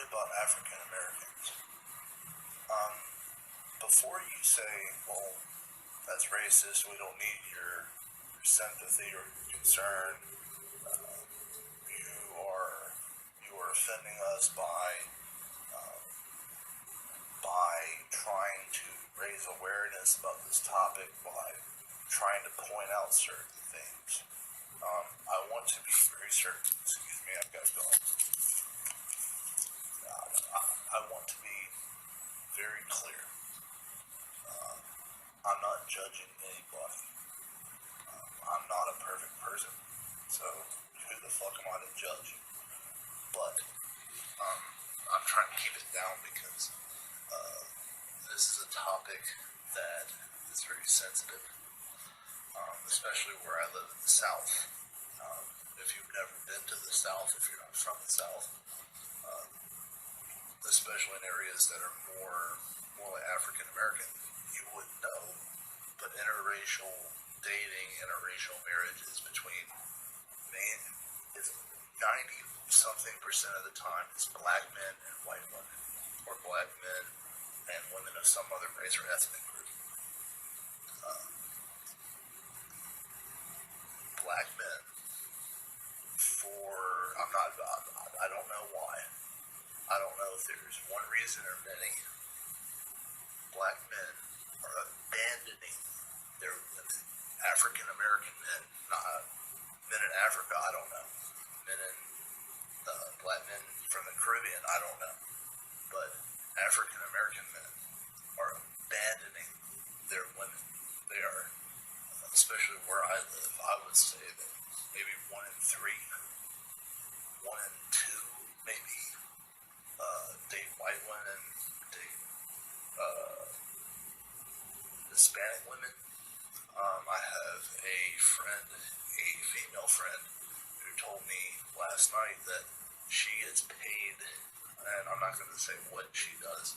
about African Americans. Um, Before you say, well, that's racist, we don't need your sympathy or your concern, uh, you are you are offending us um, by trying to raise awareness about this topic, by trying to point out certain things. I want to be very certain. Excuse me, I've got to go. I want to be very clear. I'm not judging anybody. I'm not a perfect person, so who the fuck am I to judge? But I'm trying to keep it down because this is a topic that is very sensitive, especially where I live in the South. If you've never been to the South, if you're not from the South, especially in areas that are more like African American, you wouldn't know. But interracial dating, interracial marriages between men is 90-something% of the time is black men and white women, or black men and women of some other race or ethnic group. Black men, I don't know why. I don't know if there's one reason or many. Black men are abandoning their women. African American men, not men in Africa, I don't know. Men in black men from the Caribbean, I don't know. But African American men are abandoning their women. They are, especially where I live, I would say that maybe 1 in 3, 1 in 2, maybe, date white women, date Hispanic women. I have a friend, a female friend, who told me last night that she gets paid, and I'm not going to say what she does,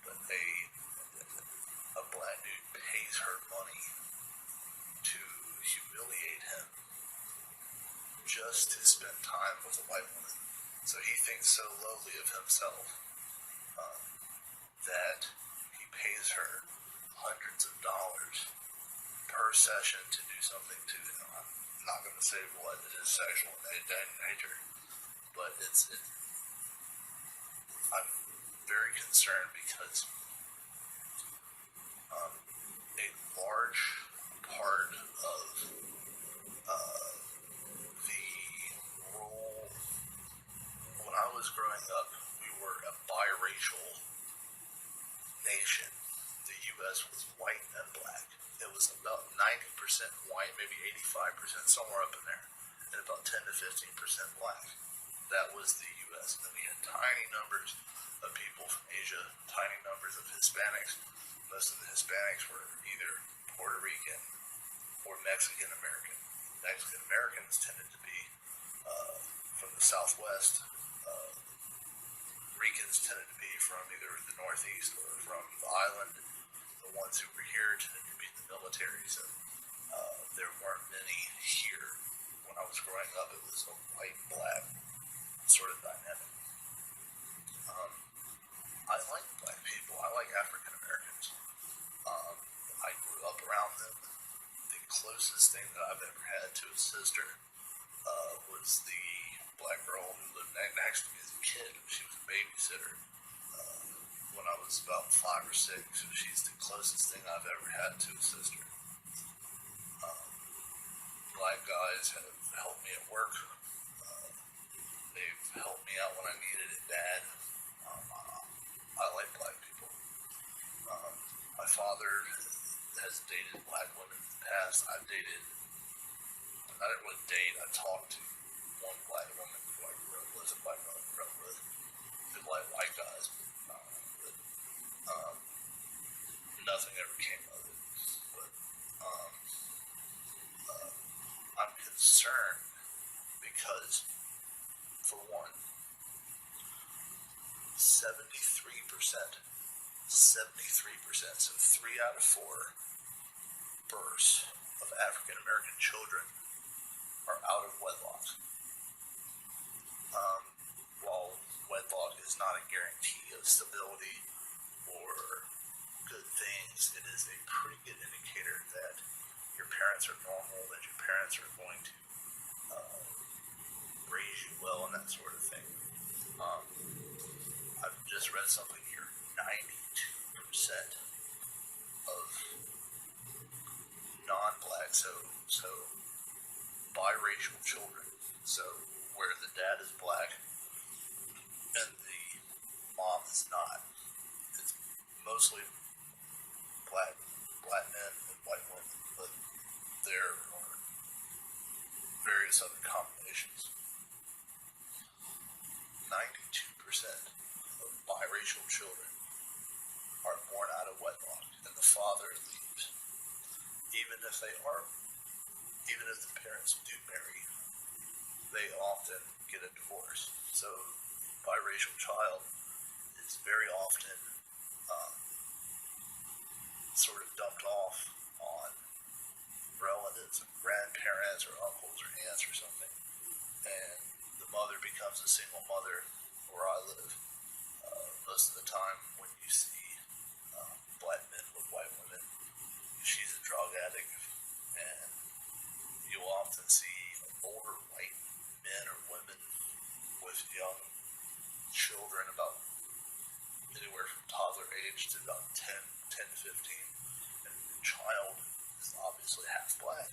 but a black dude pays her money to humiliate him just to spend time with a white woman. So he thinks so lowly of himself that he pays her hundreds of dollars per session to do something to him. I'm not going to say what it is sexual in nature, but I'm very concerned because a large part of the rule when I was growing up, we were a biracial nation. The U.S. was white and black. It was about 90% white, maybe 85%, somewhere up in there, and about 10 to 15% black. That was the U.S. And then we had tiny numbers of people from Asia, tiny numbers of Hispanics. Most of the Hispanics were either Puerto Rican or Mexican American. Mexican Americans tended to be from the Southwest. Ricans tended to be from either the Northeast or from the island. The ones who were here tended to be in the military, so there weren't many here. When I was growing up, it was a white-black sort of dynamic. I like black people. I like African Americans. I grew up around them. The closest thing that I've ever had to a sister was the black girl who lived next to me as a kid. She was a babysitter when I was about 5 or 6. So she's the closest thing I've ever had to a sister. Black guys have helped me at work. They've helped me out when I needed it bad. I like black people. My father has dated black women in the past. I didn't really date. I talked to one black woman who I grew up with, a black woman I grew up with, who liked white guys. But nothing ever came of it. But I'm concerned because, for one, 73%, so 3 out of 4 births of African American children are out of wedlock. While wedlock is not a guarantee of stability or good things. It is a pretty good indicator that your parents are normal, that your parents are going to raise you well, and that sort of thing. I've just read something here. 92% of non-black, so biracial children, so where the dad is black and the mom is not. It's mostly black men and white women, but there are various other combinations. 92% of biracial children are born out of wedlock, and the father leaves. Even if the parents do marry, they often get a divorce. So, biracial child is very often sort of dumped off on relatives, grandparents, or uncles, or aunts, or something, and the mother becomes a single mother where I live. Most of the time, when you see black men with white women, she's a drug addict, and you'll often see older white men or women with young children about anywhere from toddler age to about 10, 15, and the child is obviously half black,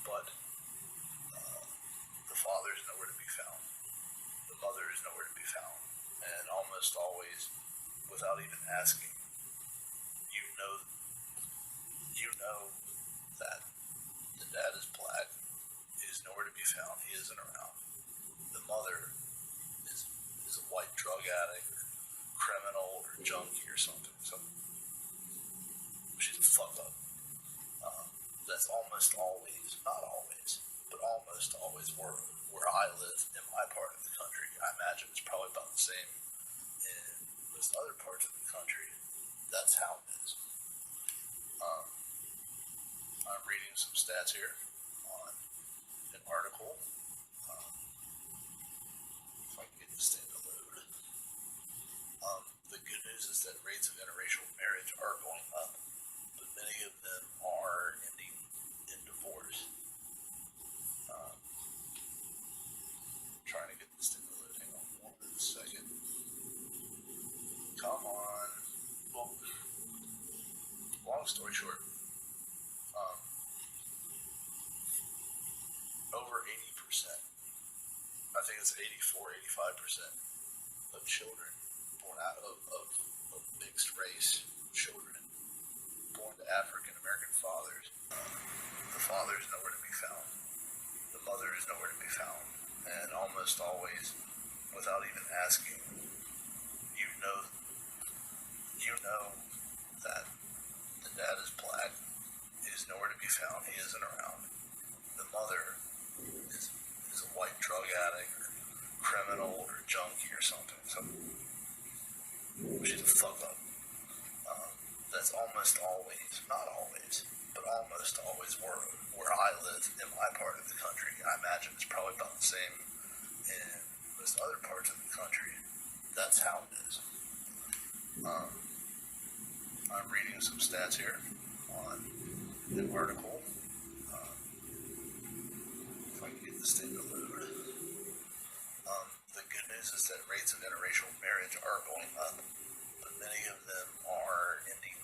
but the father is nowhere to be found. The mother is nowhere to be found, and almost always, without even asking, you know that the dad is black. He is nowhere to be found. He isn't around. The mother is a white drug addict, or criminal, or junkie, or something. So she's a fuck up. That's almost always, not always, but almost always where I live in my part of the country. I imagine it's probably about the same in most other parts of the country. That's how it is. I'm reading some stats here on an article. If I can get this thing to load. The good news is that rates of interracial marriage are going up, but many of them are ending in divorce. Trying to get this thing to load. Hang on one second. Come on. Well, long story short, over 80%, I think it's 84, 85% of children born out of mixed race children, born to African American fathers, the father is nowhere to be found. The mother is nowhere to be found. And almost always, without even asking, you know that the dad is black. He is nowhere to be found. He isn't around. The mother is a white drug addict, or criminal, or junkie, or something. So she's a fuck up. That's almost always, not always, but almost always where I live in my part of the country. I imagine it's probably about the same in most other parts of the country. That's how it is. I'm reading some stats here on an article. If I can get this thing to load. The good news is that rates of interracial marriage are going up, but many of them are ending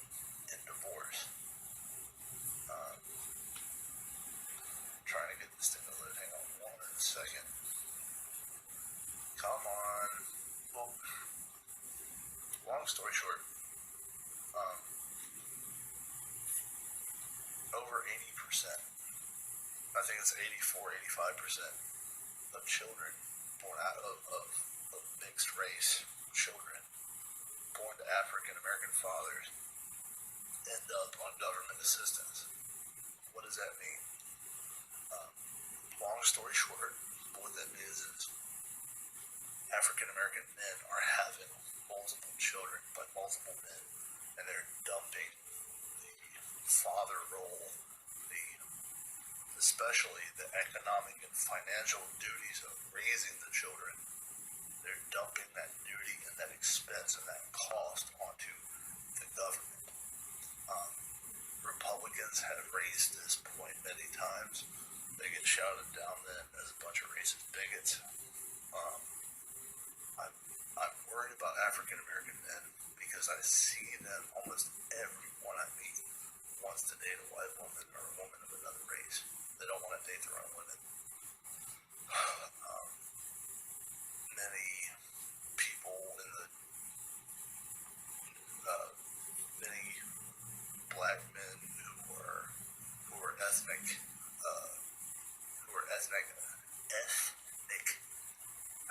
in divorce. Trying to get this thing to load. Hang on one second. Come on. Well, long story short, over 80%, I think it's 84, 85% of children born out of mixed race children, born to African American fathers, end up on government assistance. What does that mean? Long story short, what that means is African American men are having multiple children by multiple men, and they're dumping the father role, especially the economic and financial duties of raising the children They're dumping that duty and that expense and that cost onto the government. Um, Republicans have raised this point many times. They get shouted down then as a bunch of racist bigots. Um, I'm worried about African American men because I see them, almost everyone I meet wants to date a white woman or a woman of another race. They don't want to date their own women. Many people in the many black men who are ethnic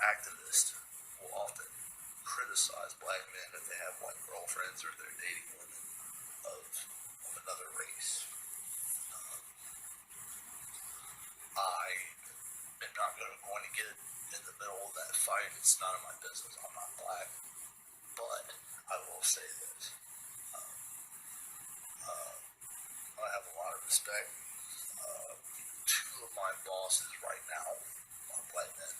activists will often criticize black men if they have white girlfriends or they're dating women of another race. I am not going to get in the middle of that fight. It's none of my business. I'm not black. But I will say this. I have a lot of respect. Two of my bosses right now are black men.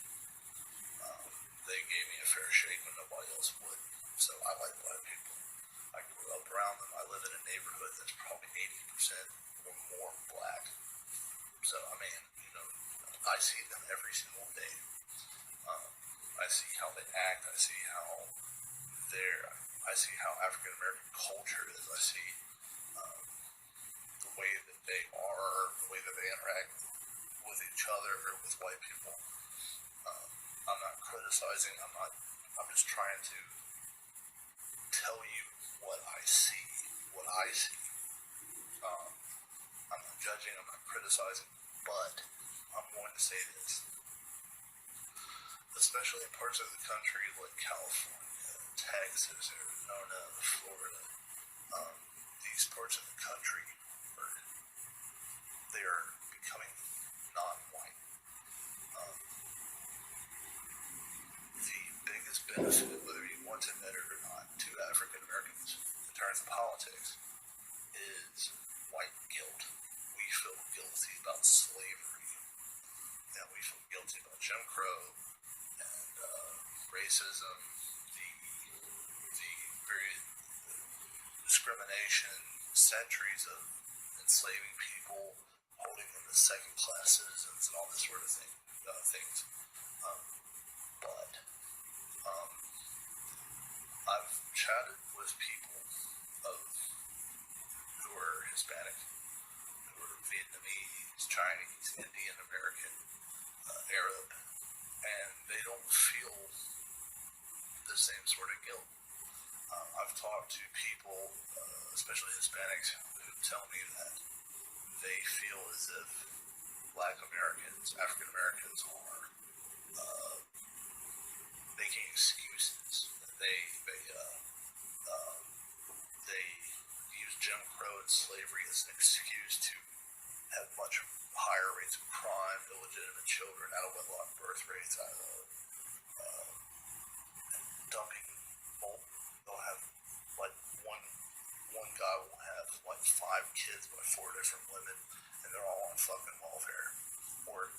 They gave me a fair shake when nobody else would. So I like black people. I grew up around them. I live in a neighborhood that's probably 80% or more black. So, I mean, I see them every single day. I see how they act. I see how African American culture is. I see the way that they are, the way that they interact with each other or with white people. I'm not criticizing. I'm just trying to tell you what I see. I'm not judging. I'm not criticizing. But I'm going to say this. Especially in parts of the country like California, Texas, Arizona, Florida, these parts of the country they are becoming non-white. The biggest benefit, whether you want to admit it or not, to African Americans in terms of politics is white guilt. We feel guilty about slavery, and we feel guilty about Jim Crow and racism, the very discrimination, centuries of enslaving people, holding them as second-class citizens, and all this sort of things. But I've chatted with people who are Hispanic, who are Vietnamese, Chinese, Indian American, Arab, and they don't feel the same sort of guilt. I've talked to people, especially Hispanics, who tell me that they feel as if Black Americans, African Americans, are making excuses. They use Jim Crow and slavery as an excuse to have much higher rates of crime, illegitimate children, out of wedlock birth rates, dumping. They'll have like one guy will have like 5 kids by 4 different women, and they're all on fucking welfare. Or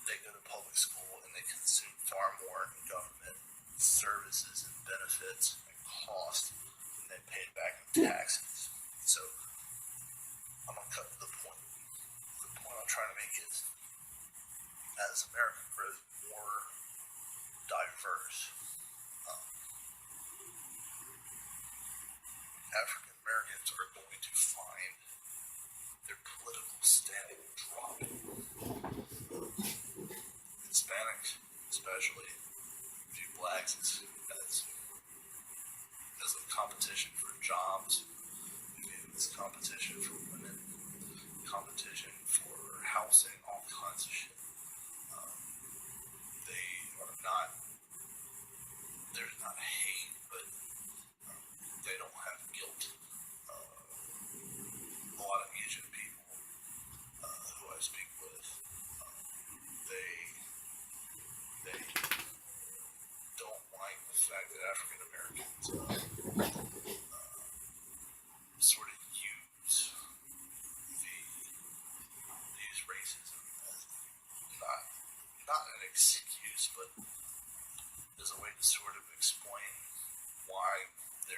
they go to public school and they consume far more in government services and benefits and cost than they pay back in taxes. So I'm gonna cut to the point. The point I'm trying to make is, as America grows more diverse, African Americans are going to find their political standing dropping. Hispanics, especially, view blacks as a competition for jobs, as competition for women, competition for housing, all kinds of shit. They are not. There's not hate, but they don't have guilt. A lot of Asian people who I speak with, they don't like the fact that African Americans sort of use racism as not an excuse, but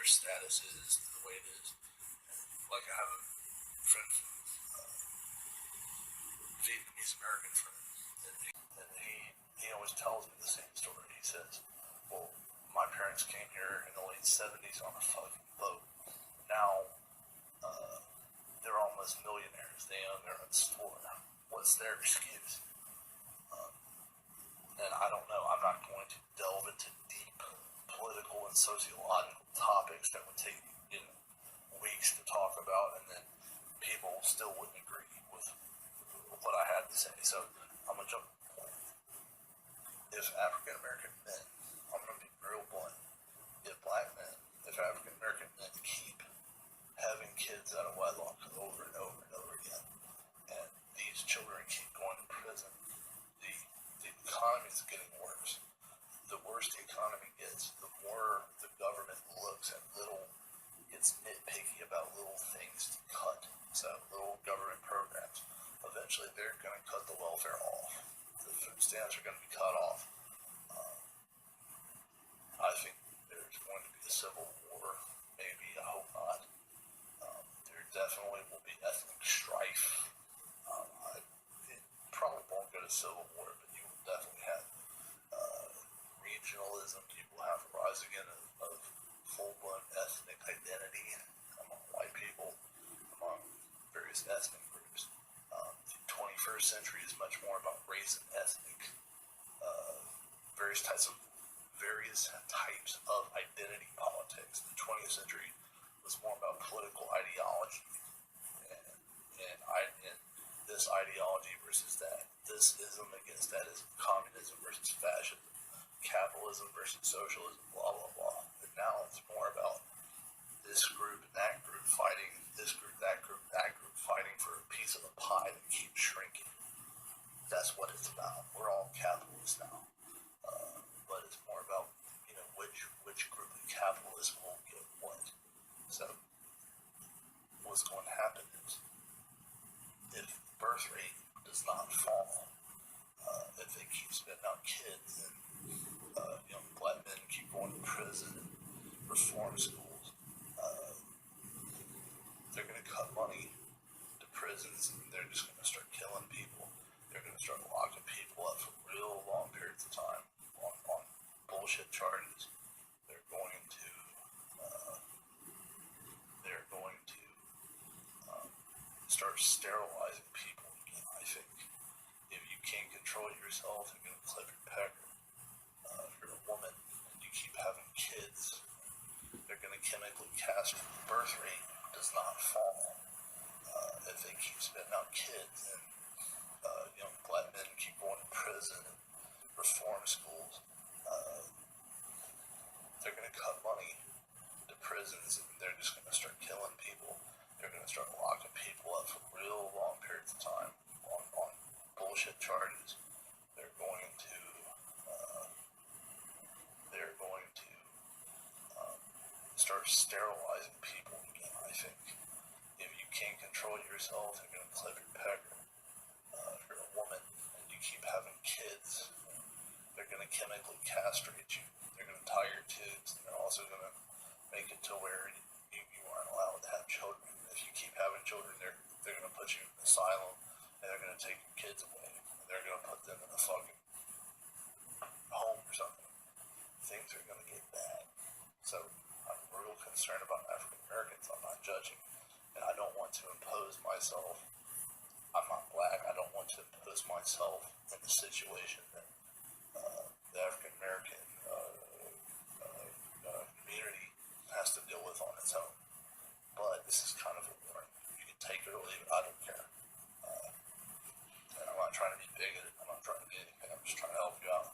their status is the way it is. Like I have a friend, Vietnamese American friend, and he always tells me the same story. He says, well, my parents came here in the late 70s on a fucking boat. Now, they're almost millionaires. They own their own store. What's their excuse? And I don't know. I'm not going to delve into deep political and sociological topics that would take, weeks to talk about, and then people still wouldn't agree with what I had to say. So I'm gonna jump. If African American men, I'm gonna be real blunt. If black men, if African American men keep having kids out of wedlock over and over and over again, and these children keep going to prison, the economy is getting worse. The worse the economy gets, the more the government looks at gets nitpicky about little things to cut. So little government programs. Eventually they're going to cut the welfare off. The food stamps are going to be cut off. I think there's going to be a civil war. Maybe, I hope not. There definitely will be ethnic strife. It probably won't go to civil war, but you will definitely have regionalism. You will have a rise again of full-blown ethnic identity among white people, among various ethnic groups. The 21st century is much more about race and ethnic, various types of identity politics. The 20th century was more about political ideology and this ideology versus that. This ism against that ism, communism versus fascism, capitalism versus socialism, blah, blah, blah. And now it's more about this group and that group fighting, this group, that group fighting for a piece of the pie that keeps shrinking. That's what it's about. We're all capitalists now. But it's more about, which group of capitalists will get what. So what's going to happen is, if birth rate does not fall, if they keep spitting out kids and young black men keep going to prison and reform schools, they're going to cut money to prisons and they're just going to start killing people. They're going to start locking people up for real long periods of time on bullshit charges. They're going to start sterilizing people again. I think if you can't control yourself, you're going to clip your pecker. If you're a woman and you keep having kids, they're going to chemically castrate. Birth rate does not fall. If they keep spitting out kids and young black men keep going to prison and reform schools, they're going to cut money to prisons and they're just going to start killing people. They're going to start locking people up for real long periods of time on bullshit charges. They're going to start sterilizing people again. I think if you can't control yourself, they're going to clip your pecker. If you're a woman and you keep having kids, they're going to chemically castrate you. They're going to tie your tubes, and they're also going to make it to where you aren't allowed to have children. If you keep having children, they're going to put you in an asylum, and they're going to take your kids away. And they're going to put them in a fucking home or something. Things are going to get bad. So I'm real concerned about African Americans. I'm not judging, and I don't want to impose myself. I'm not black. I don't want to impose myself in the situation that the African American community has to deal with on its own. But this is kind of a warning. You can take it or leave it. I don't care. And I'm not trying to be bigoted. I'm not trying to be anything. I'm just trying to help you out.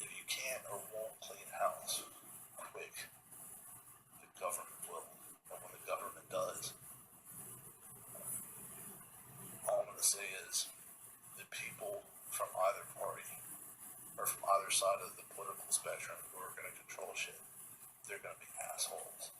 If you can't or won't clean house quick, the government will. And when the government does, all I'm going to say is the people from either party or from either side of the political spectrum who are going to control shit, they're going to be assholes.